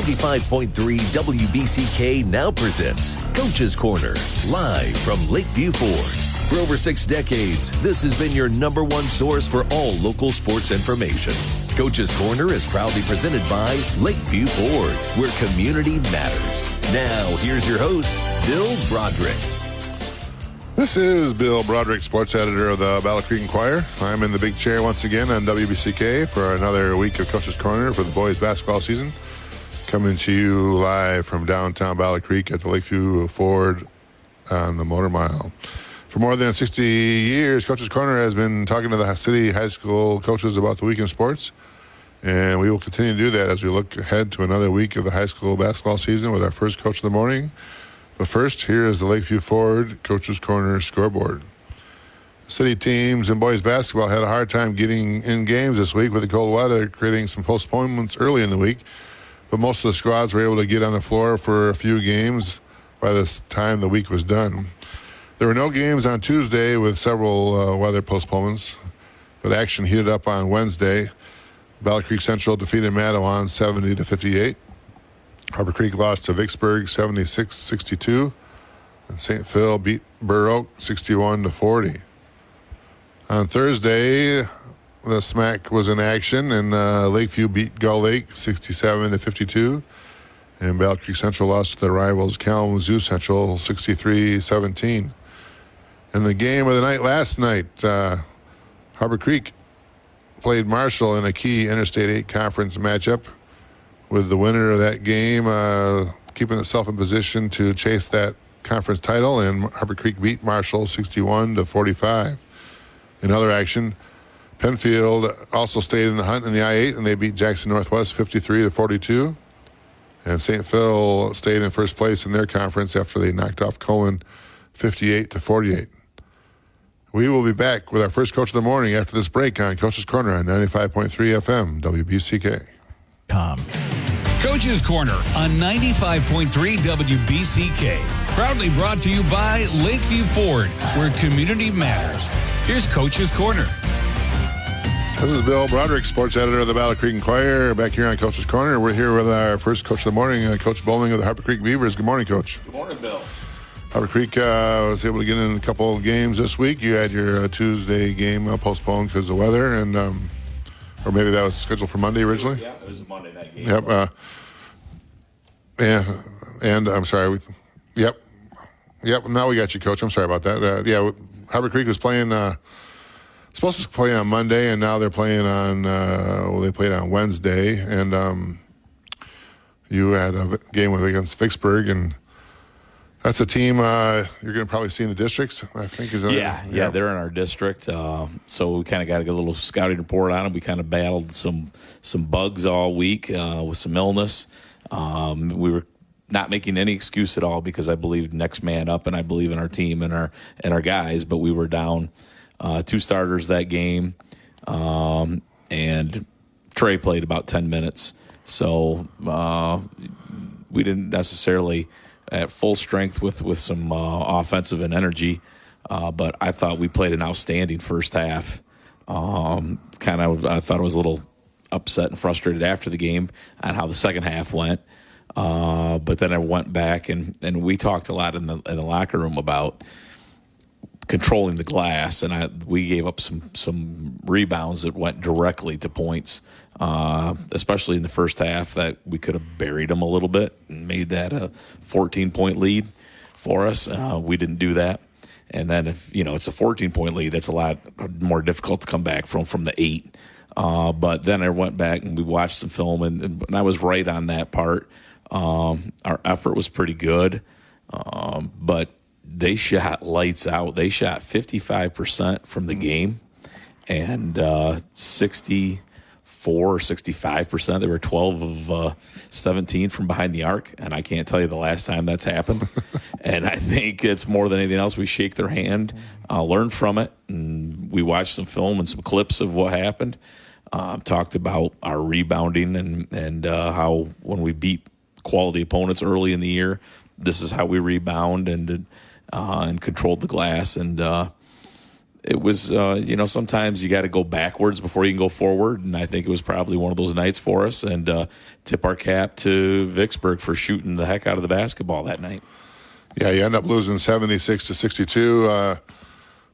95.3 WBCK now presents Coach's Corner, live from Lakeview Ford. For over 6 decades, this has been your number one source for all local sports information. Coach's Corner is proudly presented by Lakeview Ford, where community matters. Now, here's your host, Bill Broderick. This is Bill Broderick, sports editor of the Battle Creek Enquirer. I'm in the big chair once again on WBCK for another week of Coach's Corner for the boys basketball season. Coming to you live from downtown Battle Creek at the Lakeview Ford on the Motor Mile. For more than 60 years, Coach's Corner has been talking to the city high school coaches about the week in sports. And we will continue to do that as we look ahead to another week of the high school basketball season with our first coach of the morning. But first, here is the Lakeview Ford Coach's Corner scoreboard. City teams and boys basketball had a hard time getting in games this week with the cold weather, creating some postponements early in the week. But most of the squads were able to get on the floor for a few games by the time the week was done. There were no games on Tuesday with several weather postponements, but action heated up on Wednesday. Battle Creek Central defeated Madawan 70-58. Harbor Creek lost to Vicksburg 76-62. And St. Phil beat Burr Oak 61-40. On Thursday, the SMAC was in action, and Lakeview beat Gull Lake 67-52. And Battle Creek Central lost to their rivals Kalamazoo Central 63-17. And the game of the night last night, Harbor Creek played Marshall in a key Interstate 8 conference matchup, with the winner of that game keeping itself in position to chase that conference title, and Harbor Creek beat Marshall 61-45. In other action, Penfield also stayed in the hunt in the I-8, and they beat Jackson Northwest 53-42. And St. Phil stayed in first place in their conference after they knocked off Cohen 58-48. We will be back with our first coach of the morning after this break on Coach's Corner on 95.3 FM WBCK. Coach's Corner on 95.3 WBCK. Proudly brought to you by Lakeview Ford, where community matters. Here's Coach's Corner. This is Bill Broderick, sports editor of the Battle Creek Enquirer, back here on Coach's Corner. We're here with our first coach of the morning, Coach Bowling of the Harbor Creek Beavers. Good morning, Coach. Good morning, Bill. Harbor Creek was able to get in a couple of games this week. You had your Tuesday game postponed because of weather, and or maybe that was scheduled for Monday originally? Yeah, it was a Monday night game. Yep. And I'm sorry. Yep. Now we got you, Coach. I'm sorry about that. Harbor Creek was playing, supposed to play on Monday, and now they're playing on, they played on Wednesday. And you had a game against Vicksburg, and that's a team you're going to probably see in the districts, I think. Yeah, they're in our district. So we kind of got to get a little scouting report on them. We kind of battled some bugs all week with some illness. We were not making any excuse at all because I believe next man up, and I believe in our team and our guys. But we were down 2 starters that game, and Trey played about 10 minutes. So we didn't necessarily at full strength with some offensive and energy, but I thought we played an outstanding first half. I thought I was a little upset and frustrated after the game on how the second half went, but then I went back and we talked a lot in the locker room about controlling the glass, and we gave up some rebounds that went directly to points, especially in the first half, that we could have buried them a little bit and made that a 14-point lead for us. We didn't do that. And then if, it's a 14-point lead, that's a lot more difficult to come back from the 8. But then I went back and we watched some film, and I was right on that part. Our effort was pretty good, but they shot lights out. They shot 55% from the game, and 64 or 65%. They were 12 of 17 from behind the arc, and I can't tell you the last time that's happened. And I think it's more than anything else, we shake their hand, learn from it, and we watched some film and some clips of what happened. Talked about our rebounding and how when we beat quality opponents early in the year, this is how we rebound and controlled the glass. And it was, sometimes you got to go backwards before you can go forward. And I think it was probably one of those nights for us. And tip our cap to Vicksburg for shooting the heck out of the basketball that night. Yeah, you end up losing 76-62.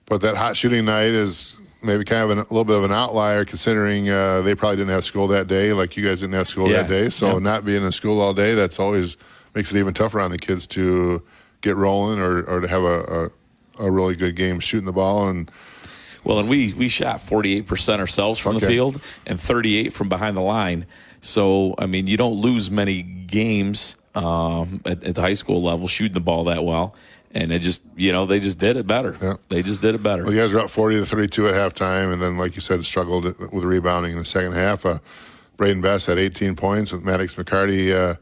But that hot shooting night is maybe kind of a little bit of an outlier considering they probably didn't have school that day, like you guys didn't have school that day. So not being in school all day, that's always makes it even tougher on the kids to get rolling or to have a really good game shooting the ball. And we shot 48% ourselves from the field and 38% from behind the line. So, I mean, you don't lose many games at the high school level shooting the ball that well. And it just, they just did it better. Yeah. They just did it better. Well, you guys were up 40-32 at halftime, and then, like you said, struggled with rebounding in the second half. Braden Best had 18 points. Maddox McCarty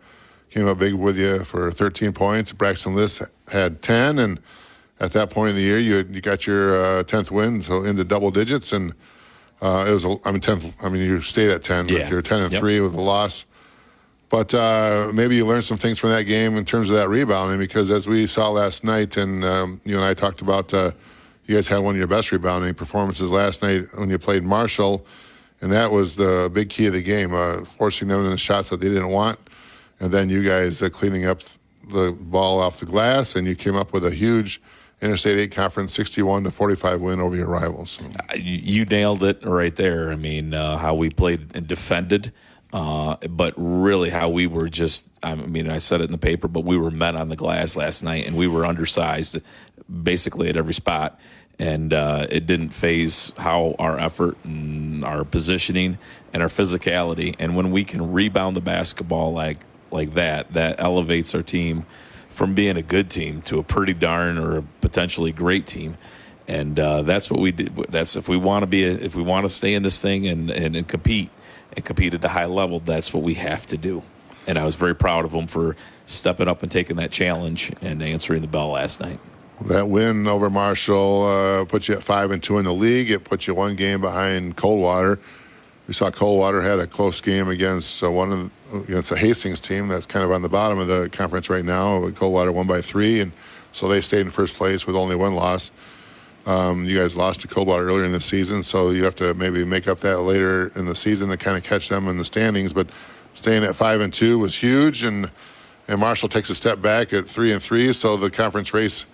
came up big with you for 13 points. Braxton List had 10, and at that point in the year, you got your 10th win, so into double digits, and it was 10th. I mean, you stayed at 10. Yeah. But you're 10-3 with a loss. But maybe you learned some things from that game in terms of that rebounding, because as we saw last night, and you and I talked about, you guys had one of your best rebounding performances last night when you played Marshall, and that was the big key of the game, forcing them into shots that they didn't want, and then you guys cleaning up the ball off the glass, and you came up with a huge Interstate 8 Conference 61-45 win over your rivals. So. You nailed it right there. I mean, how we played and defended. But really how we were just, I mean, I said it in the paper, but we were men on the glass last night, and we were undersized basically at every spot. And it didn't phase how our effort and our positioning and our physicality. And when we can rebound the basketball like that, that elevates our team from being a good team to a pretty darn or a potentially great team. And that's what we did. That's if we want to stay in this thing and compete. And compete at a high level, that's what we have to do. And I was very proud of them for stepping up and taking that challenge and answering the bell last night. That win over Marshall put you at 5-2 in the league. It put you one game behind Coldwater. We saw Coldwater had a close game against against the Hastings team that's kind of on the bottom of the conference right now. Coldwater won by 3, and so they stayed in first place with only one loss. You guys lost to Coldwater earlier in the season, so you have to maybe make up that later in the season to kind of catch them in the standings. But staying at 5-2 was huge, and Marshall takes a step back at 3-3, so the conference race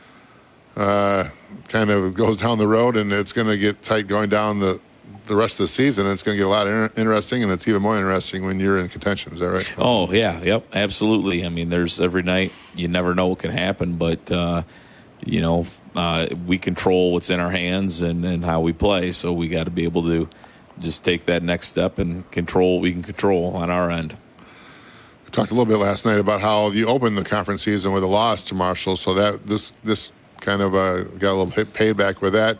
kind of goes down the road, and it's going to get tight going down the rest of the season. It's going to get a lot interesting, and it's even more interesting when you're in contention. Is that right? Oh, yeah, yep, absolutely. I mean, there's every night you never know what can happen, but we control what's in our hands and how we play. So we got to be able to just take that next step and control what we can control on our end. We talked a little bit last night about how you opened the conference season with a loss to Marshall. So that this kind of got a little payback with that.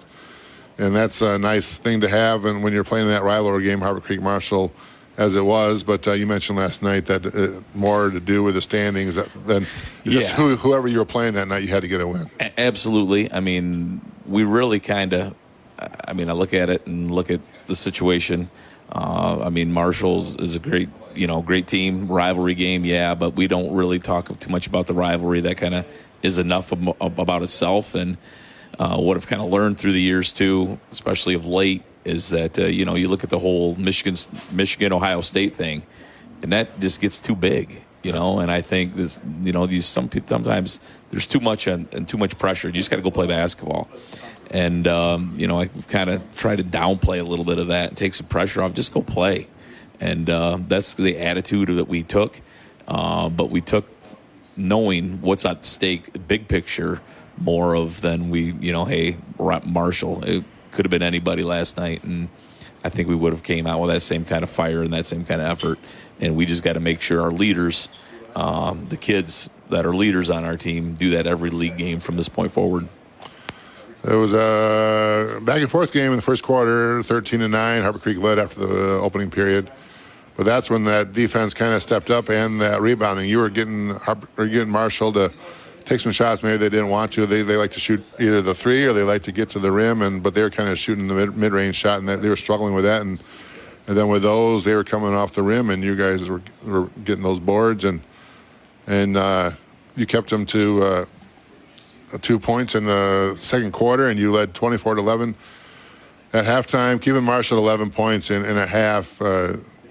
And that's a nice thing to have. And when you're playing that rivalry game, Harbor Creek Marshall, as it was, but you mentioned last night that more to do with the standings than just whoever you were playing that night, you had to get a win. Absolutely. I mean, we really kind of, I look at it and look at the situation. Marshall is a great team, rivalry game, but we don't really talk too much about the rivalry. That kind of is enough about itself. And what I've kind of learned through the years, too, especially of late, is that, you look at the whole Michigan-Ohio State thing, and that just gets too big, and I think this, sometimes there's too much and too much pressure. You just got to go play basketball. And, I kind of try to downplay a little bit of that and take some pressure off. Just go play. And that's the attitude that we took. But we took knowing what's at stake, big picture, more of than we, hey, we're at Marshall. It could have been anybody last night, and I think we would have came out with that same kind of fire and that same kind of effort. And we just got to make sure our leaders, the kids that are leaders on our team, do that every league game from this point forward. It was a back-and-forth game in the first quarter, 13-9. Harbor Creek led after the opening period. But that's when that defense kind of stepped up and that rebounding. You were getting Marshall to take some shots maybe they didn't want to. They like to shoot either the three or they like to get to the rim, but they were kind of shooting the mid-range shot, and they were struggling with that. And then with those, they were coming off the rim, and you guys were getting those boards, and you kept them to 2 points in the second quarter, and you led 24-11 at halftime, keeping Marshall at 11 points in a half.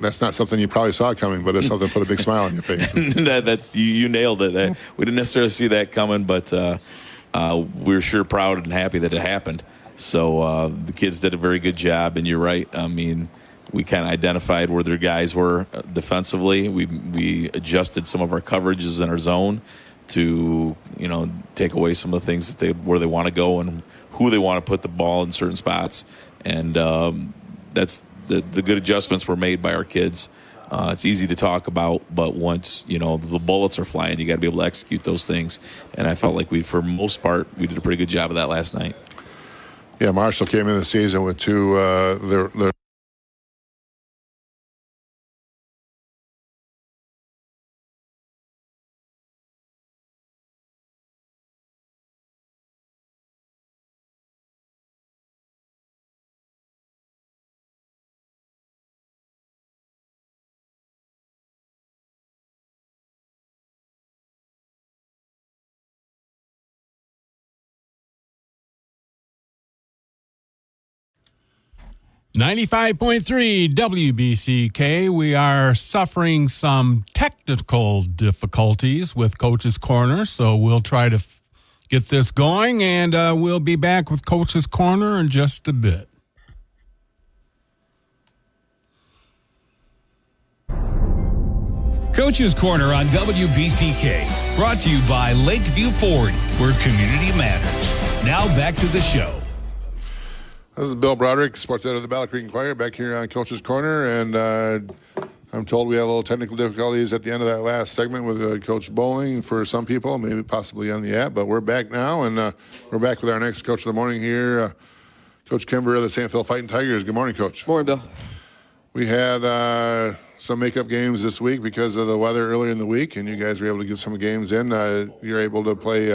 That's not something you probably saw coming, but it's something that put a big smile on your face. That's you nailed it. We didn't necessarily see that coming, but we're sure proud and happy that it happened. So the kids did a very good job, and you're right. I mean, we kind of identified where their guys were defensively. We adjusted some of our coverages in our zone to take away some of the things that where they want to go and who they want to put the ball in certain spots, and that's the good adjustments were made by our kids. It's easy to talk about, but once the bullets are flying, you got to be able to execute those things. And I felt like for most part, we did a pretty good job of that last night. Yeah, Marshall came in the season with two. Their 95.3 WBCK. We are suffering some technical difficulties with Coach's Corner, so we'll try to get this going, and we'll be back with Coach's Corner in just a bit. Coach's Corner on WBCK, brought to you by Lakeview Ford, where community matters. Now back to the show. This is Bill Broderick, sports editor of the Battle Creek Enquirer, back here on Coach's Corner, and I'm told we had a little technical difficulties at the end of that last segment with Coach Bowling for some people, maybe possibly on the app, but we're back now, and we're back with our next Coach of the Morning here, Coach Kimber of the St. Phil Fighting Tigers. Good morning, Coach. Morning, Bill. We had some makeup games this week because of the weather earlier in the week, and you guys were able to get some games in. You're able to play,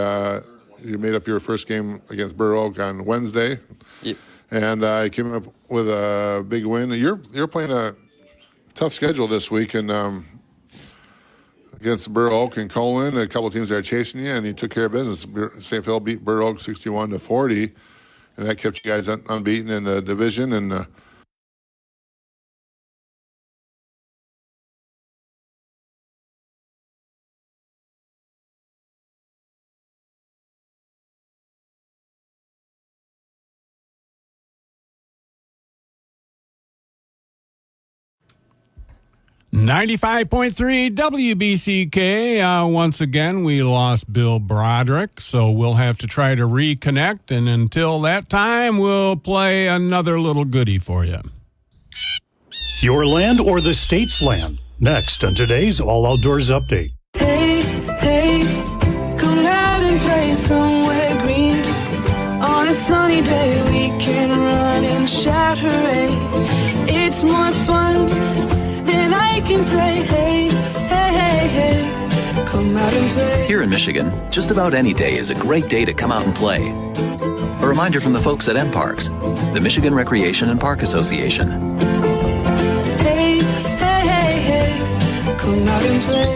you made up your first game against Burr Oak on Wednesday. Yep. And I came up with a big win. You're playing a tough schedule this week, and against Burr Oak and Colin, a couple of teams that are chasing you, and you took care of business. St. Phil beat Burr Oak 61-40, and that kept you guys unbeaten in the division. And 95.3 WBCK. Once again, we lost Bill Broderick, so we'll have to try to reconnect. And until that time, we'll play another little goodie for you. Your land or the state's land? Next on today's All Outdoors Update. Hey, hey, come out and play somewhere green. On a sunny day, we can run and shout hooray. It's more fun than I can say. Hey, hey, hey, hey, come out and play. Here in Michigan, just about any day is a great day to come out and play. A reminder from the folks at MParks, the Michigan Recreation and Park Association.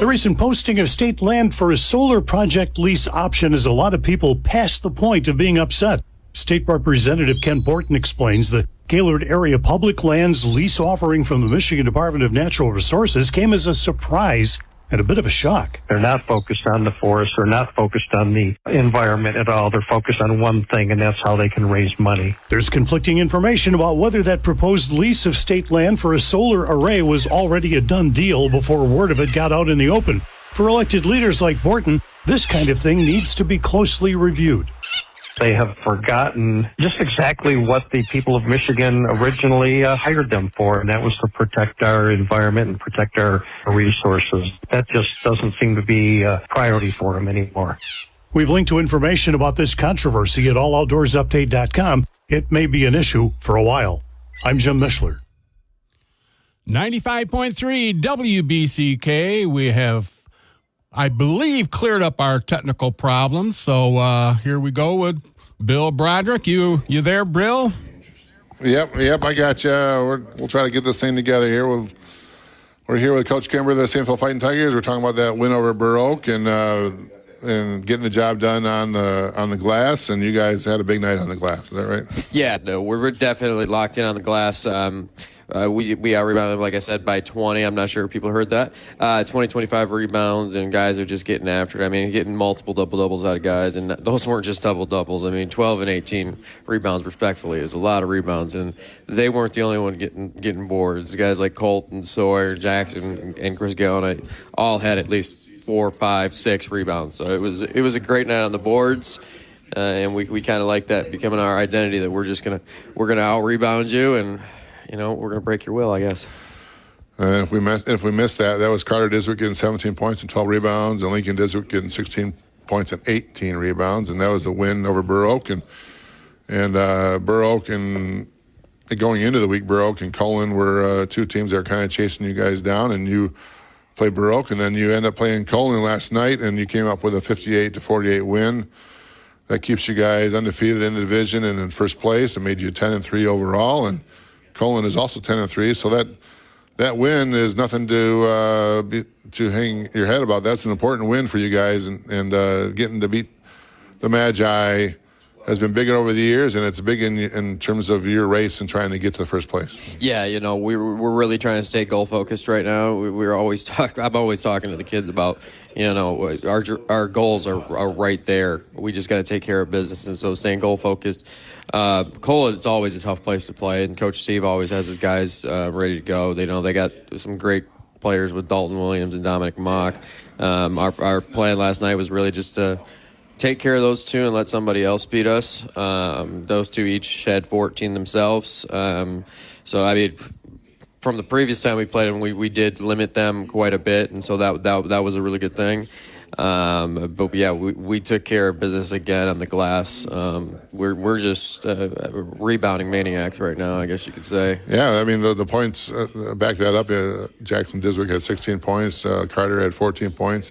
The recent posting of state land for a solar project lease option has a lot of people past the point of being upset. State Representative Ken Borton explains the Gaylord Area Public Lands lease offering from the Michigan Department of Natural Resources came as a surprise and a bit of a shock. They're not focused on the forest. They're not focused on the environment at all. They're focused on one thing, and that's how they can raise money. There's conflicting information about whether that proposed lease of state land for a solar array was already a done deal before word of it got out in the open. For elected leaders like Borton, this kind of thing needs to be closely reviewed. They have forgotten just exactly what the people of Michigan originally hired them for, and that was to protect our environment and protect our resources. That just doesn't seem to be a priority for them anymore. We've linked to information about this controversy at alloutdoorsupdate.com. It may be an issue for a while. I'm Jim Mishler. 95.3 WBCK. We have, I believe, cleared up our technical problems. So here we go with Bill Broderick. You there, Bill? Yep, I got you. We'll try to get this thing together here. We're here with Coach Kimber of the St. Phil Fighting Tigers. We're talking about that win over Burr Oak, and and getting the job done on the glass, and you guys had a big night on the glass. Is that right? Yeah, no, we're definitely locked in on the glass. We out rebounded, like I said, by 20. I'm not sure if people heard that. 25 rebounds, and guys are just getting after it. I mean, getting multiple double-doubles out of guys, and those weren't just double-doubles. I mean, 12 and 18 rebounds, respectfully, is a lot of rebounds, and they weren't the only one getting boards. Guys like Colton, Sawyer, Jackson, and Chris Gallon all had at least 4, 5, 6 rebounds. So it was a great night on the boards. And we kind of like that becoming our identity, that we're gonna out rebound you, and we're gonna break your will, I guess. If we missed that was Carter Diswick getting 17 points and 12 rebounds, and Lincoln Diswick getting 16 points and 18 rebounds, and that was the win over Burr Oak. And Burr Oak, and going into the week, Burr Oak and Cullen were two teams that are kind of chasing you guys down, and you played Burr Oak, and then you end up playing Cullen last night, and you came up with a 58-48 win. That keeps you guys undefeated in the division and in first place. It made you 10-3 overall, and Cullen is also 10-3. So that win is nothing to hang your head about. That's an important win for you guys, and getting to beat the Magi has been big over the years, and it's big in terms of your race and trying to get to the first place. Yeah, we're really trying to stay goal focused right now. I'm always talking to the kids about, our goals are right there. We just got to take care of business, and so staying goal focused. Cole, it's always a tough place to play, and Coach Steve always has his guys ready to go. They got some great players with Dalton Williams and Dominic Mock. Our plan last night was really just to take care of those two and let somebody else beat us. Those two each had 14 themselves. So, I mean, from the previous time we played them, we did limit them quite a bit, and so that was a really good thing. But yeah, we took care of business again on the glass. We're just rebounding maniacs right now, I guess you could say. Yeah, I mean the points back that up. Jackson Diswick had 16 points. Carter had 14 points.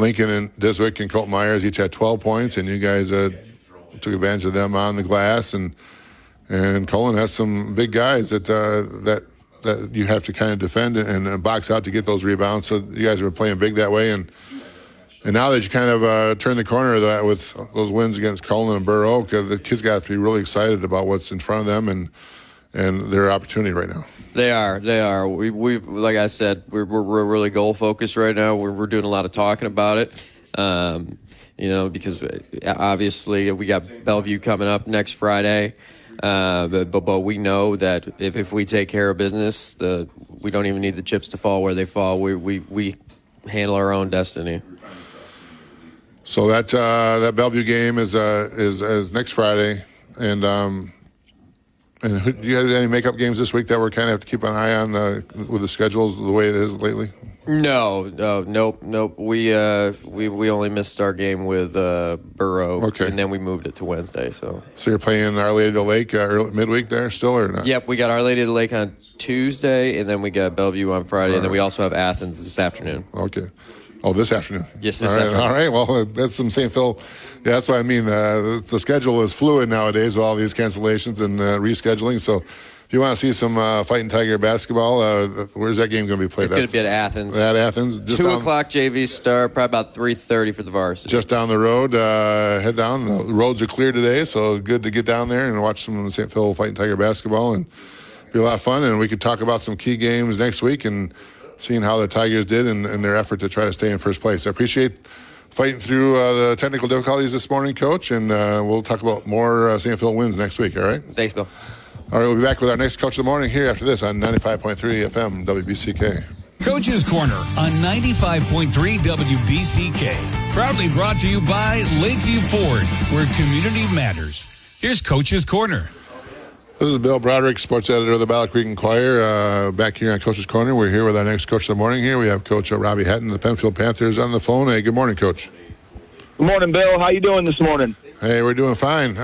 Lincoln and Diswick and Colt Myers each had 12 points, and you guys took advantage of them on the glass. And Cullen has some big guys that you have to kind of defend and box out to get those rebounds. So you guys have been playing big that way. And now that you kind of turned the corner of that with those wins against Cullen and Burr Oak, the kids got to be really excited about what's in front of them and their opportunity right now. They are. We've like I said, we're really goal focused right now. We're doing a lot of talking about it. Because obviously we got Bellevue coming up next Friday. But we know that if we take care of business, we don't even need the chips to fall where they fall. We handle our own destiny. So that Bellevue game is next Friday, and do you guys have any makeup games this week that we're kind of have to keep an eye on with the schedules the way it is lately? Nope. We only missed our game with Burrow, and then we moved it to Wednesday. So you're playing Our Lady of the Lake midweek there still, or not? Yep, we got Our Lady of the Lake on Tuesday, and then we got Bellevue on Friday, and then we also have Athens this afternoon. Okay. Oh, this afternoon. Yes, this afternoon. All right. Well, that's some St. Phil. Yeah, that's what I mean. The schedule is fluid nowadays with all these cancellations and rescheduling. So if you want to see some Fighting Tiger basketball, where's that game going to be played? It's going to be at Athens. At Athens. 2 o'clock JV start, probably about 3:30 for the varsity. Just down the road. Head down. The roads are clear today, so good to get down there and watch some St. Phil Fighting Tiger basketball, and be a lot of fun. And we could talk about some key games next week and seeing how the Tigers did and their effort to try to stay in first place. I appreciate fighting through the technical difficulties this morning, Coach, and we'll talk about more St. Phil wins next week, all right? Thanks, Bill. All right, we'll be back with our next Coach of the Morning here after this on 95.3 FM WBCK. Coach's Corner on 95.3 WBCK. Proudly brought to you by Lakeview Ford, where community matters. Here's Coach's Corner. This is Bill Broderick, sports editor of the Battle Creek Enquirer, back here on Coach's Corner. We're here with our next Coach of the Morning here. We have Coach Robbie Hatton, the Penfield Panthers, on the phone. Hey, good morning, Coach. Good morning, Bill. How you doing this morning? Hey, we're doing fine.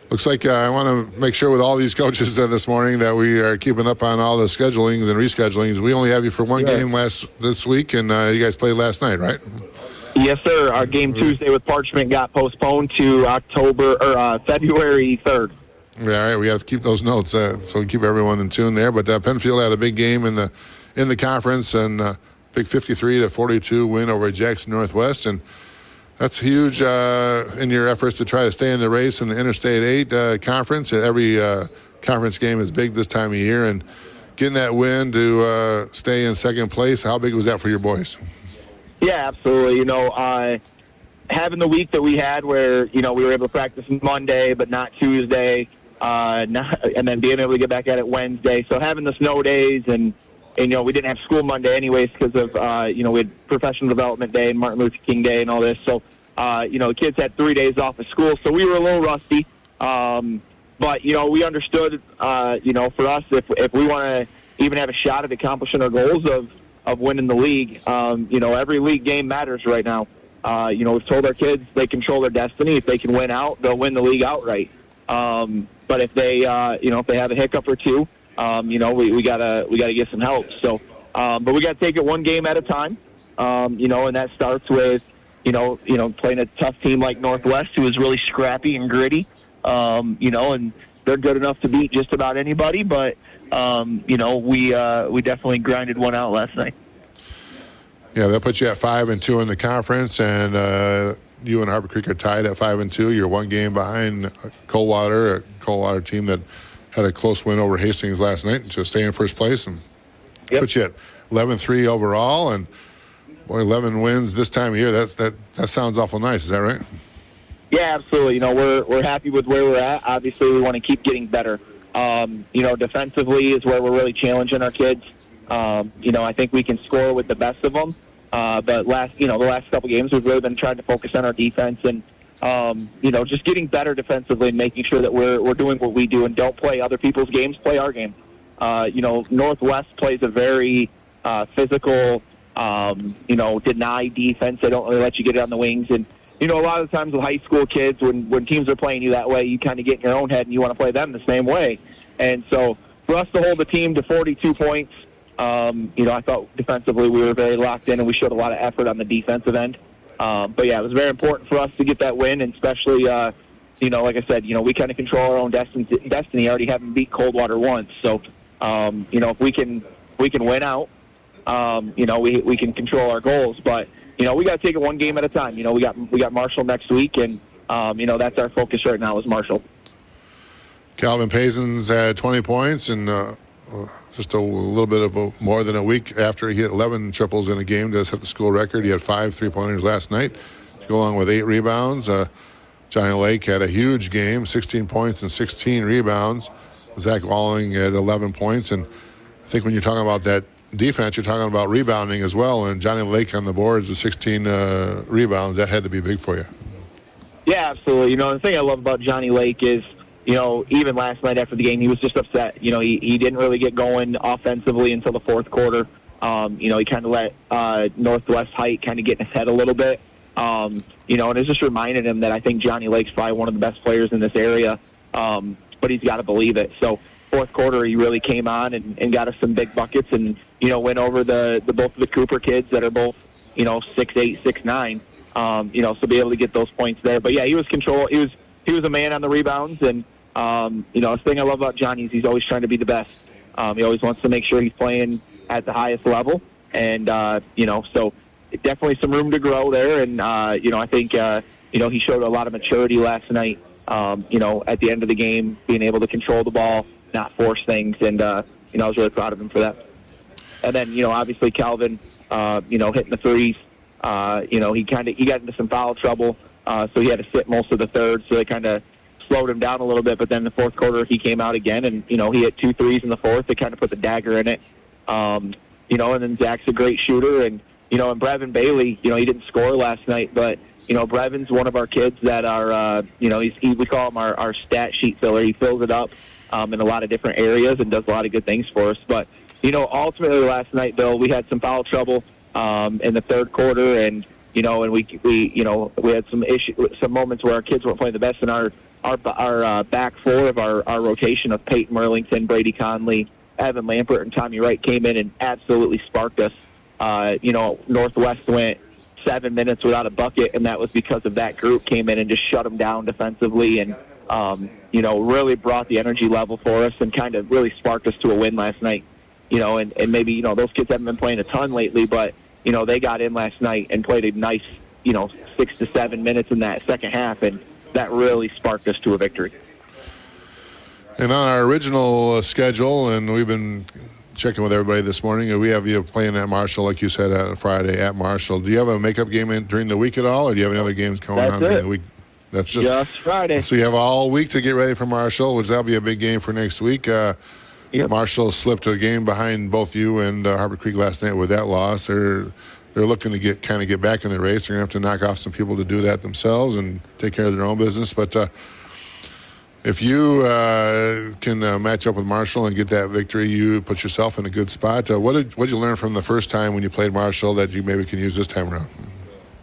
Looks like I want to make sure with all these coaches this morning that we are keeping up on all the schedulings and reschedulings. We only have you for one game this week, and you guys played last night, right? Yes, sir. Our game Tuesday with Parchment got postponed to February 3rd. Yeah, all right. We have to keep those notes so we keep everyone in tune there. But Penfield had a big game in the conference and big 53-42 win over Jackson Northwest, and that's huge in your efforts to try to stay in the race in the Interstate 8 conference. Every conference game is big this time of year, and getting that win to stay in second place, how big was that for your boys? Yeah, absolutely. You know, having the week that we had where, you know, we were able to practice Monday but not Tuesday, and then being able to get back at it Wednesday. So having the snow days and you know, we didn't have school Monday anyways because of, you know, we had Professional Development Day and Martin Luther King Day and all this. So, you know, the kids had 3 days off of school, so we were a little rusty. But, you know, we understood, you know, for us, if we want to even have a shot at accomplishing our goals of winning the league, you know, every league game matters right now. You know, we've told our kids they control their destiny. If they can win out, they'll win the league outright. But if they, you know, if they have a hiccup or two, you know, we gotta get some help. So, but we gotta take it one game at a time. You know, and that starts with, you know, playing a tough team like Northwest, who is really scrappy and gritty. You know, and they're good enough to beat just about anybody. But, you know, we definitely grinded one out last night. Yeah, that puts you at 5-2 in the conference, and you and Harbor Creek are tied at 5-2. You're one game behind Coldwater, a Coldwater team that had a close win over Hastings last night to stay in first place, and put you at 11-3 overall. And boy, 11 wins this time of year. That sounds awful nice. Is that right? Yeah, absolutely. You know, we're happy with where we're at. Obviously, we want to keep getting better. You know, defensively is where we're really challenging our kids. You know, I think we can score with the best of them. But the last couple games, we've really been trying to focus on our defense and, you know, just getting better defensively and making sure that we're doing what we do and don't play other people's games, play our game. You know, Northwest plays a very physical, you know, deny defense. They don't really let you get it on the wings. And, you know, a lot of the times with high school kids, when teams are playing you that way, you kind of get in your own head and you want to play them the same way. And so for us to hold the team to 42 points, you know, I thought defensively we were very locked in and we showed a lot of effort on the defensive end. But, yeah, it was very important for us to get that win, and especially, you know, like I said, you know, we kind of control our own destiny, already having beat Coldwater once. So, you know, if we can win out, you know, we can control our goals. But, you know, we got to take it one game at a time. You know, we got Marshall next week, and, you know, that's our focus right now is Marshall. Calvin Pazins had 20 points and just a little bit of more than a week after he hit 11 triples in a game to set the school record. He had 5 three-pointers last night to go along with 8 rebounds. Johnny Lake had a huge game, 16 points and 16 rebounds. Zach Walling had 11 points. And I think when you're talking about that defense, you're talking about rebounding as well. And Johnny Lake on the boards with 16 rebounds, that had to be big for you. Yeah, absolutely. You know, the thing I love about Johnny Lake is, you know, even last night after the game, he was just upset. You know, he didn't really get going offensively until the fourth quarter. You know, he kind of let Northwest height kind of get in his head a little bit. You know, and it just reminded him that I think Johnny Lake's probably one of the best players in this area, but he's got to believe it. So fourth quarter, he really came on and got us some big buckets and, you know, went over the both of the Cooper kids that are both, you know, 6'8", 6'9", you know, so be able to get those points there. But, yeah, he was he was a man on the rebounds, and, you know, the thing I love about Johnny is he's always trying to be the best. He always wants to make sure he's playing at the highest level. And, you know, so definitely some room to grow there. And, you know, I think, you know, he showed a lot of maturity last night, you know, at the end of the game, being able to control the ball, not force things. And, you know, I was really proud of him for that. And then, you know, obviously Calvin, you know, hitting the threes. You know, he got into some foul trouble. So he had to sit most of the third, so they kind of slowed him down a little bit. But then in the fourth quarter, he came out again, and, you know, he hit 2 threes in the fourth. They kind of put the dagger in it. You know, and then Zach's a great shooter. And, you know, and Brevin Bailey, you know, he didn't score last night, but, you know, Brevin's one of our kids that are, you know, we call him our stat sheet filler. He fills it up in a lot of different areas and does a lot of good things for us. But, you know, ultimately last night, Bill, we had some foul trouble in the third quarter, and, you know, and we you know, we had some moments where our kids weren't playing the best, and our back four of our rotation of Peyton Merlington, Brady Conley, Evan Lampert, and Tommy Wright came in and absolutely sparked us. You know, Northwest went 7 minutes without a bucket, and that was because of that group came in and just shut them down defensively and, you know, really brought the energy level for us and kind of really sparked us to a win last night. You know, and maybe, you know, those kids haven't been playing a ton lately, but, they got in last night and played a nice, 6 to 7 minutes in that second half, and that really sparked us to a victory. And on our original schedule, and we've been checking with everybody this morning, we have you playing at Marshall, like you said, on Friday at Marshall. Do you have a makeup game during the week at all, or do you have any other games going on during the week? That's just Friday. So you have all week to get ready for Marshall, which that'll be a big game for next week. Yep. Marshall slipped a game behind both you and Harbor Creek last night with that loss. They're looking to get back in the race. They're going to have to knock off some people to do that themselves and take care of their own business. But if you can match up with Marshall and get that victory, you put yourself in a good spot. What did you learn from the first time when you played Marshall that you maybe can use this time around?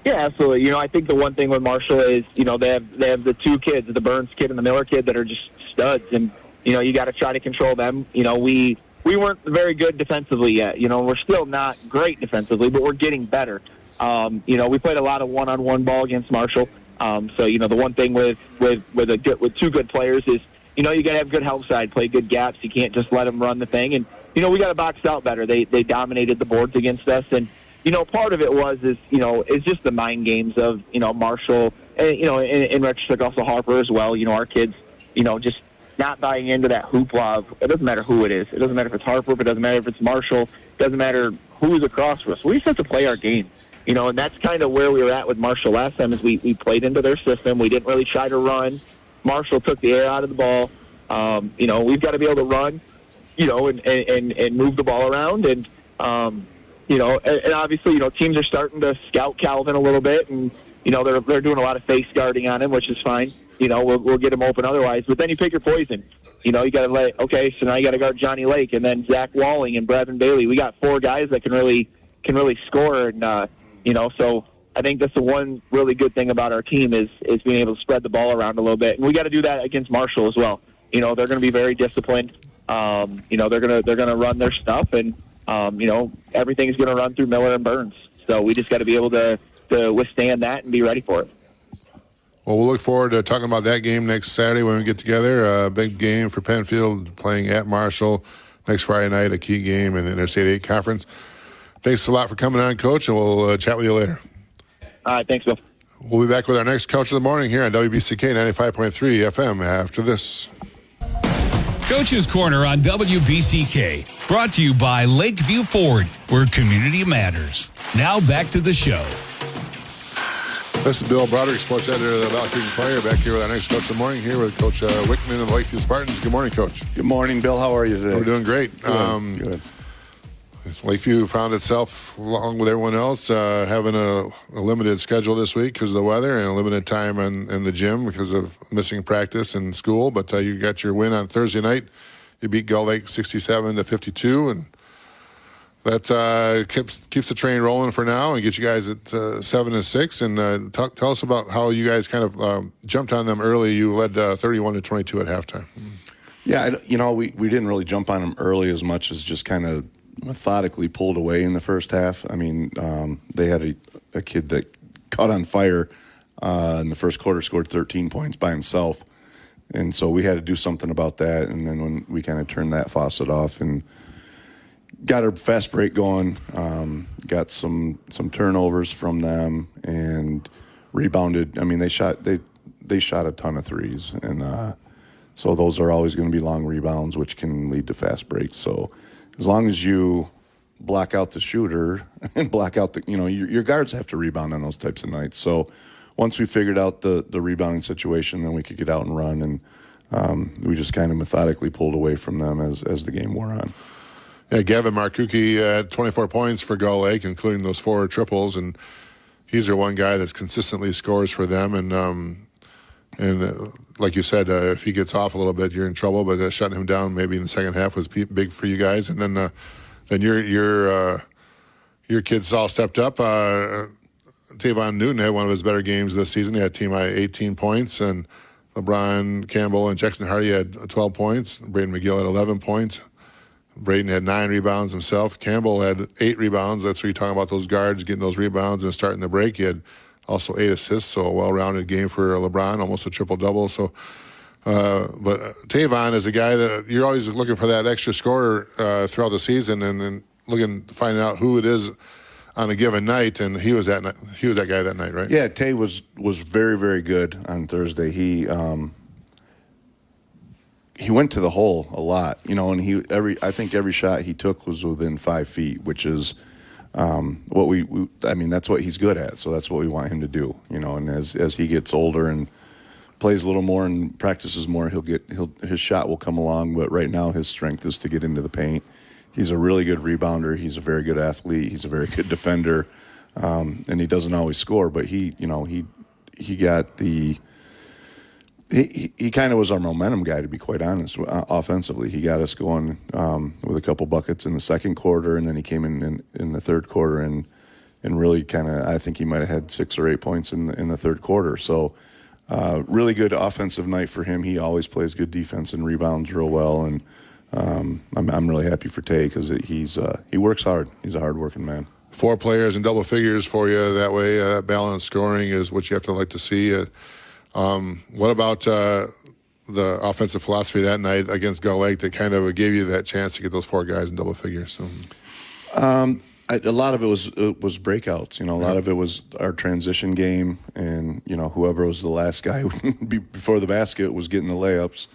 Yeah, absolutely. I think the one thing with Marshall is, they have the two kids, the Burns kid and the Miller kid, that are just studs, and you got to try to control them. We weren't very good defensively yet. We're still not great defensively, but we're getting better. We played a lot of one-on-one ball against Marshall. So the one thing with two good players is you got to have good help side, play good gaps. You can't just let them run the thing, and we got to box out better. They dominated the boards against us, and part of it is just the mind games of Marshall, and in retrospect also Harper as well. Our kids, just not buying into that hoopla of, it doesn't matter who it is. It doesn't matter if it's Harper, it doesn't matter if it's Marshall. It doesn't matter who's across from us. We just have to play our game. And that's kind of where we were at with Marshall last time, is we played into their system. We didn't really try to run. Marshall took the air out of the ball. We've got to be able to run, and move the ball around. And, and obviously, teams are starting to scout Calvin a little bit, and, they're doing a lot of face guarding on him, which is fine. We'll get him open otherwise. But then you pick your poison. You got to so now you got to guard Johnny Lake and then Zach Walling and Bradman Bailey. We got 4 guys that can really score. And, so I think that's the one really good thing about our team is being able to spread the ball around a little bit. And we got to do that against Marshall as well. They're going to be very disciplined. They're going to run their stuff, and, everything is going to run through Miller and Burns. So we just got to be able to withstand that and be ready for it. Well, we'll look forward to talking about that game next Saturday when we get together. A big game for Penfield, playing at Marshall next Friday night, a key game in the Interstate 8 Conference. Thanks a lot for coming on, Coach, and we'll chat with you later. All right, thanks, Bill. We'll be back with our next Coach of the Morning here on WBCK 95.3 FM after this. Coach's Corner on WBCK, brought to you by Lakeview Ford, where community matters. Now back to the show. This is Bill Broderick, sports editor of the Valley Creek Enquirer, back here with our next Coach of the Morning here with Coach Wickman of the Lakeview Spartans. Good morning, Coach. Good morning, Bill. How are you today? We're doing great. Good. Lakeview found itself, along with everyone else, having a limited schedule this week because of the weather and a limited time in the gym because of missing practice and school. But you got your win on Thursday night. You beat Gull Lake 67-52, and that keeps the train rolling for now and get you guys at 7-6. And tell us about how you guys kind of jumped on them early. You led 31-22 at halftime. Yeah, we didn't really jump on them early as much as just kind of methodically pulled away in the first half. I mean, they had a kid that caught on fire in the first quarter, scored 13 points by himself. And so we had to do something about that. And then when we kind of turned that faucet off and got our fast break going, got some turnovers from them and rebounded. I mean, they shot a ton of threes. And so those are always going to be long rebounds, which can lead to fast breaks. So as long as you block out the shooter and block out your guards have to rebound on those types of nights. So once we figured out the rebounding situation, then we could get out and run, and we just kind of methodically pulled away from them as the game wore on. Yeah, Gavin Markuki had 24 points for Gull Lake, including those 4 triples, and he's their one guy that's consistently scores for them. And like you said, if he gets off a little bit, you're in trouble. But shutting him down maybe in the second half was big for you guys. And then your kids all stepped up. Tavon Newton had one of his better games this season. He had team high 18 points, and LeBron Campbell and Jackson Hardy had 12 points. Braden McGill had 11 points. Braden had 9 rebounds himself. Campbell had 8 rebounds. That's what you're talking about, those guards getting those rebounds and starting the break. He had also 8 assists, so a well-rounded game for LeBron, almost a triple-double. So, but Tavon is a guy that you're always looking for that extra scorer throughout the season, and finding out who it is on a given night, and he was that guy that night, right? Yeah, Tay was very, very good on Thursday. He went to the hole a lot, and I think every shot he took was within 5 feet, which is what that's what he's good at. So that's what we want him to do, and as he gets older and plays a little more and practices more, his shot will come along. But right now his strength is to get into the paint. He's a really good rebounder. He's a very good athlete. He's a very good defender, and he doesn't always score. But he got the he kind of was our momentum guy, to be quite honest. Offensively, he got us going with a couple buckets in the second quarter, and then he came in the third quarter and really kind of, I think he might have had 6 or 8 points in the third quarter. So really good offensive night for him. He always plays good defense and rebounds real well, and I'm really happy for Tay because he works hard. He's a hard-working man. 4 players in double figures for you. That way, balanced scoring is what you have to like to see. What about the offensive philosophy that night against Gull Lake that kind of gave you that chance to get those 4 guys in double figures? So. A lot of it was breakouts. A lot of it was our transition game, and whoever was the last guy before the basket was getting the layups.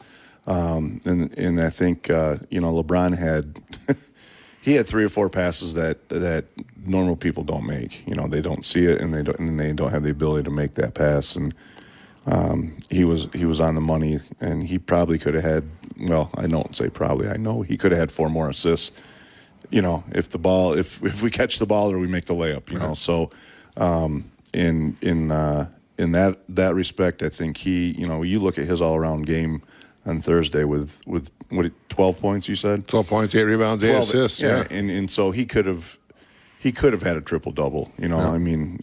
And I think LeBron had he had 3 or 4 passes that normal people don't make. They don't see it, and they don't have the ability to make that pass. And he was on the money, and he probably could have had. Well, I don't say probably. I know he could have had 4 more assists. If we catch the ball or we make the layup. Right. So in that respect, I think he. You look at his all around game on Thursday with 12 points, you said? 12 points, 8 rebounds, 8 assists. Yeah. And so he could have had a triple-double. I mean,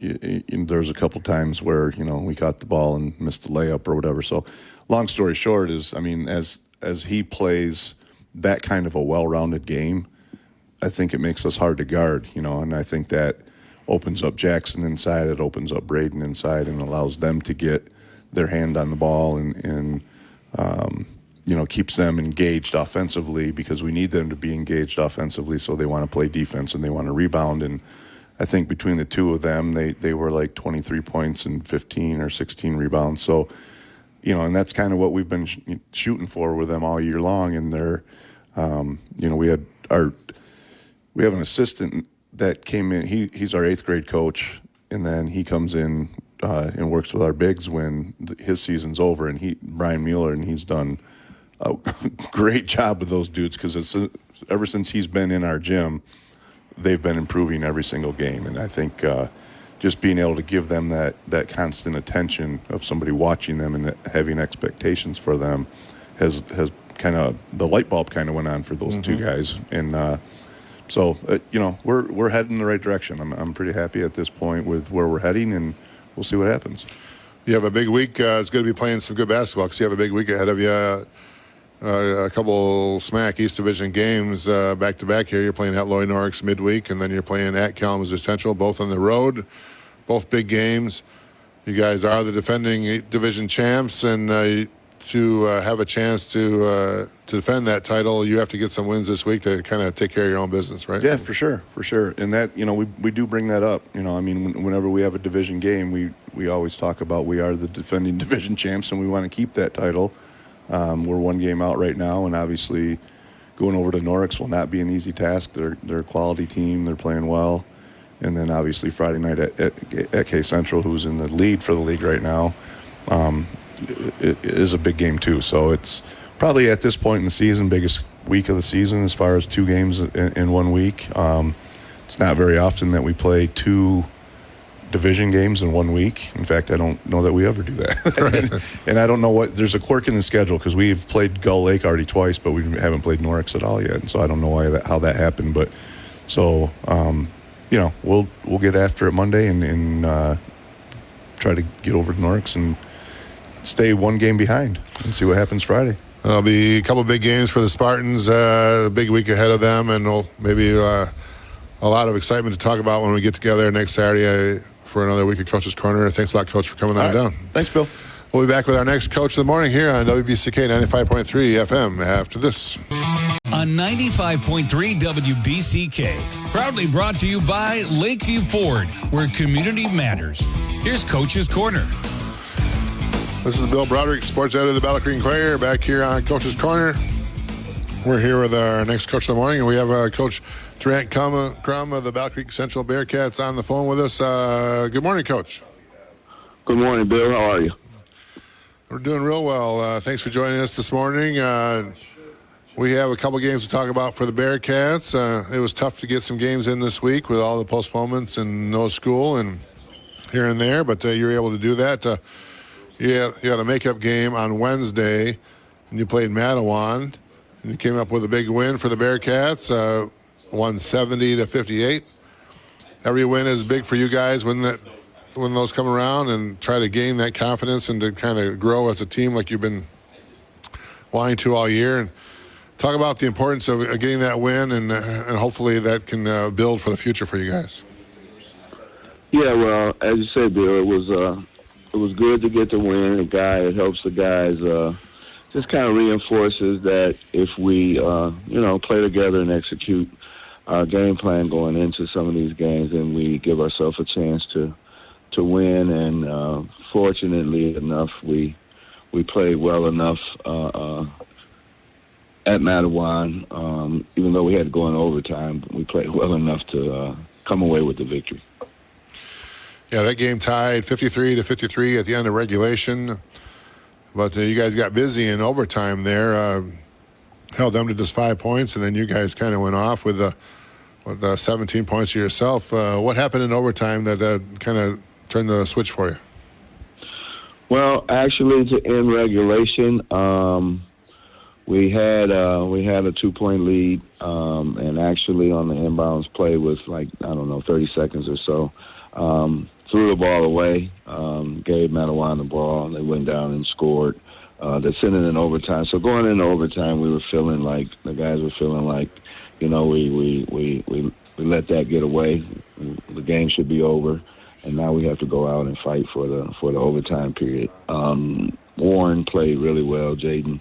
there's a couple times where, we caught the ball and missed the layup or whatever. So long story short is, I mean, as he plays that kind of a well-rounded game, I think it makes us hard to guard, and I think that opens up Jackson inside, it opens up Braden inside, and allows them to get their hand on the ball and keeps them engaged offensively, because we need them to be engaged offensively so they want to play defense and they want to rebound. And I think between the 2 of them, they were like 23 points and 15 or 16 rebounds. So, and that's kind of what we've been shooting for with them all year long. And they're, we have an assistant that came in. He's our 8th grade coach, and then he comes in and works with our bigs when his season's over. And Brian Mueller, and he's done a great job with those dudes, because ever since he's been in our gym, they've been improving every single game. And I think just being able to give them that constant attention of somebody watching them and having expectations for them has kind of, the light bulb kind of went on for those 2 guys. And so we're heading in the right direction. I'm pretty happy at this point with where we're heading, and we'll see what happens. You have a big week. It's going to be playing some good basketball because you have a big week ahead of you. A couple SMAC East Division games back-to-back here. You're playing at Loy Norix midweek, and then you're playing at Kalamazoo Central, both on the road, both big games. You guys are the defending division champs, and to have a chance to defend that title, you have to get some wins this week to kind of take care of your own business, right? Yeah, for sure. And that, we do bring that up. I mean, whenever we have a division game, we always talk about we are the defending division champs, and we want to keep that title. We're 1 game out right now, and obviously going over to Norix will not be an easy task. They're a quality team. They're playing well. And then obviously Friday night at K Central, who's in the lead for the league right now, it is a big game too. So it's probably at this point in the season, biggest week of the season as far as 2 games in 1 week. It's not very often that we play 2 division games in 1 week. In fact, I don't know that we ever do that. Right? And I don't know there's a quirk in the schedule, because we've played Gull Lake already twice, but we haven't played Norix at all yet. And so I don't know how that happened. But so, we'll get after it Monday and try to get over to Norix and stay 1 game behind and see what happens Friday. There'll be a couple big games for the Spartans, a big week ahead of them, and maybe a lot of excitement to talk about when we get together next Saturday for another week of Coach's Corner. Thanks a lot, Coach, for coming on down. Thanks, Bill. We'll be back with our next Coach of the Morning here on WBCK 95.3 FM after this. on 95.3 WBCK. Proudly brought to you by Lakeview Ford, where community matters. Here's Coach's Corner. This is Bill Broderick, sports editor of the Battle Creek Enquirer, back here on Coach's Corner. We're here with our next coach of the morning, and we have Coach Durant Crum of the Battle Creek Central Bearcats on the phone with us. Good morning, Coach. Good morning, Bill. How are you? We're doing real well. Thanks for joining us this morning. We have a couple games to talk about for the Bearcats. It was tough to get some games in this week with all the postponements and no school and here and there, but you were able to do that. You had a makeup game on Wednesday, and you played Mattawan, and you came up with a big win for the Bearcats, won 70-58. Every win is big for you guys when those come around, and try to gain that confidence and to kind of grow as a team like you've been wanting to all year. And talk about the importance of getting that win, and hopefully that can build for the future for you guys. Yeah, well, as you said, Bill, it was good to get the win. It helps the guys. Just kind of reinforces that if we, play together and execute our game plan going into some of these games, then we give ourselves a chance to win. And fortunately enough, we played well enough at Mattawan. Even though we had to go in overtime, we played well enough to come away with the victory. Yeah, that game tied 53-53 at the end of regulation. But you guys got busy in overtime there, held them to just 5 points, and then you guys kind of went off with 17 points to yourself. What happened in overtime that kind of turned the switch for you? Well, actually, to end regulation, we had a 2-point lead, and actually on the inbounds play with 30 seconds or so, threw the ball away, gave Mattawan the ball, and they went down and scored. They sent it in overtime. So going into overtime, we were feeling like the guys were feeling like, we let that get away. The game should be over, and now we have to go out and fight for the overtime period. Warren played really well, Jaden,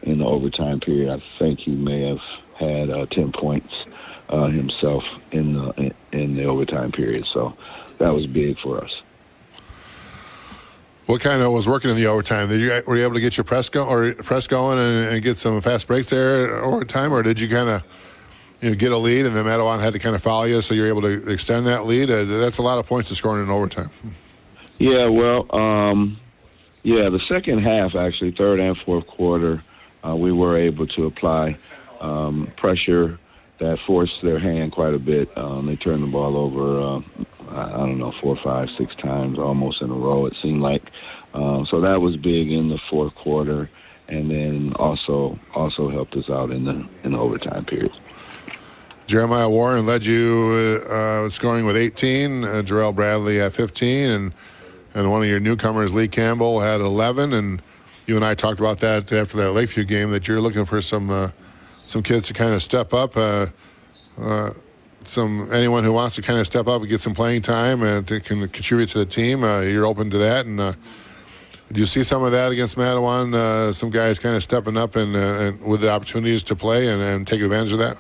in the overtime period. I think he may have had 10 points himself in the overtime period. So that was big for us. What kind of was working in the overtime? Were you able to get your press going and get some fast breaks there overtime, or did you kind of get a lead and then Mattawan had to kind of follow you, so you're able to extend that lead? That's a lot of points to score in overtime. Yeah, well, the second half, actually, third and fourth quarter, we were able to apply pressure that forced their hand quite a bit. They turned the ball over, 4, 5, 6 times, almost in a row, it seemed like. So that was big in the fourth quarter, and then also helped us out in the overtime period. Jeremiah Warren led you scoring with 18, Jarrell Bradley at 15, and one of your newcomers, Lee Campbell, had 11. And you and I talked about that after that Lakeview game, that you're looking for some kids to kind of step up. Anyone who wants to kind of step up and get some playing time and can contribute to the team, you're open to that. And did you see some of that against Mattawan? Some guys kind of stepping up and with the opportunities to play and take advantage of that?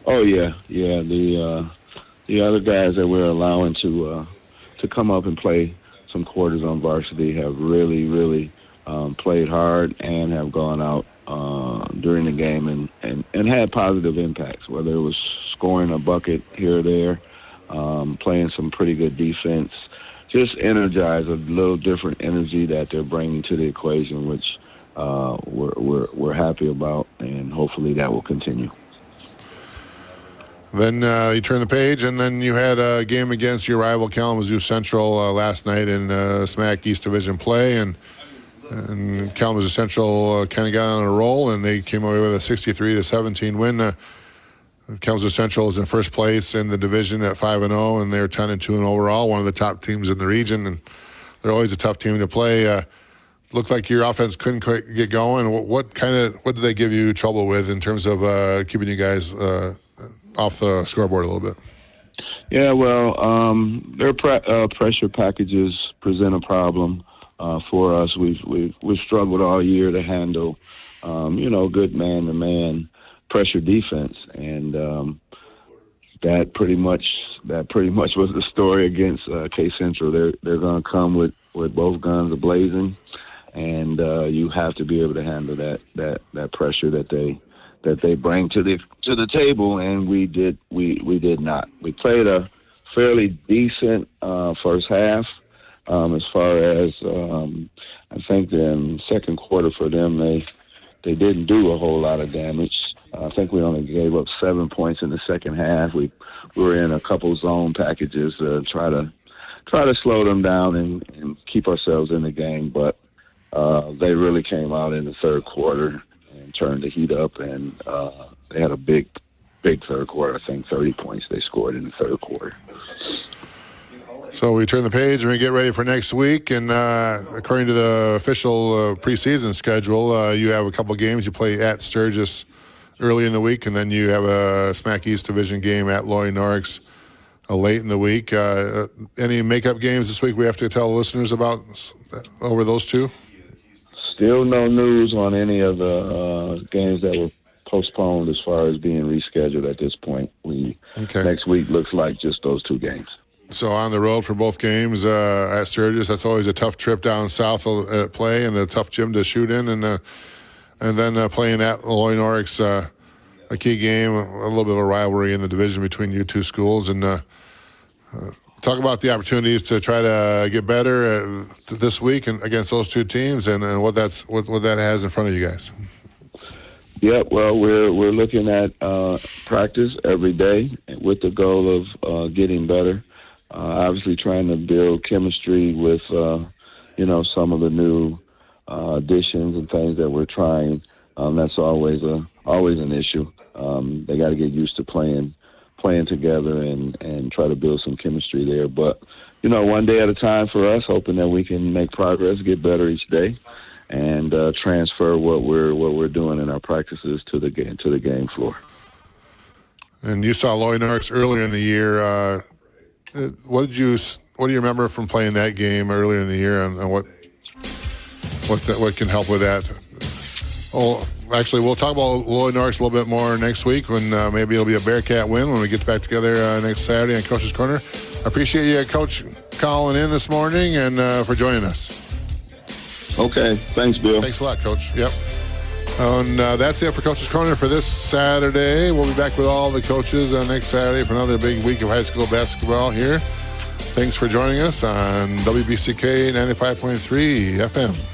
Oh yeah. The other guys that we're allowing to come up and play some quarters on varsity have really played hard and have gone out during the game and had positive impacts, whether it was scoring a bucket here or there, playing some pretty good defense, just energize a little different energy that they're bringing to the equation, which we're happy about, and hopefully that will continue. Then you turn the page, and then you had a game against your rival Kalamazoo Central last night in SMAC East Division play, and Kalamazoo Central kind of got on a roll, and they came away with a 63-17 win. Kalamazoo Central is in first place in the division at 5-0, and they're 10-2 overall, one of the top teams in the region, and they're always a tough team to play. Looked like your offense couldn't quite get going. What did they give you trouble with in terms of keeping you guys off the scoreboard a little bit? Yeah, well, their pressure packages present a problem. for us. We've struggled all year to handle, good man-to-man pressure defense, and that pretty much was the story against K Central. They're going to come with both guns a-blazing, and you have to be able to handle that pressure that they bring to the table, and we did not. We played a fairly decent first half. As far as I think the second quarter for them, they didn't do a whole lot of damage. I think we only gave up 7 points in the second half. We were in a couple zone packages to try to slow them down and keep ourselves in the game, but they really came out in the third quarter and turned the heat up, and they had a big third quarter. I think 30 points they scored in the third quarter. So we turn the page and we get ready for next week. And according to the official preseason schedule, you have a couple games. You play at Sturgis early in the week, and then you have a Smack East Division game at Loy Norix late in the week. Any makeup games this week we have to tell listeners about over those two? Still no news on any of the games that were postponed as far as being rescheduled at this point. Next week looks like just those two games. So on the road for both games at Sturgis, that's always a tough trip down south at play and a tough gym to shoot in, and then playing at Loy Norix, a key game, a little bit of a rivalry in the division between you two schools, and talk about the opportunities to try to get better this week and against those two teams, and what that has in front of you guys. Yeah, well, we're looking at practice every day with the goal of getting better. Obviously, trying to build chemistry with some of the new additions and things that we're trying. That's always an issue. They got to get used to playing together and try to build some chemistry there. But one day at a time for us, hoping that we can make progress, get better each day, and transfer what we're doing in our practices to the game floor. And you saw Loy Norix earlier in the year. What do you remember from playing that game earlier in the year, and what can help with that? Oh, actually, we'll talk about Loy Norix a little bit more next week when maybe it'll be a Bearcat win when we get back together next Saturday on Coach's Corner. I appreciate you, Coach, calling in this morning and for joining us. Okay. Thanks, Bill. Thanks a lot, Coach. Yep. And that's it for Coach's Corner for this Saturday. We'll be back with all the coaches next Saturday for another big week of high school basketball here. Thanks for joining us on WBCK 95.3 FM.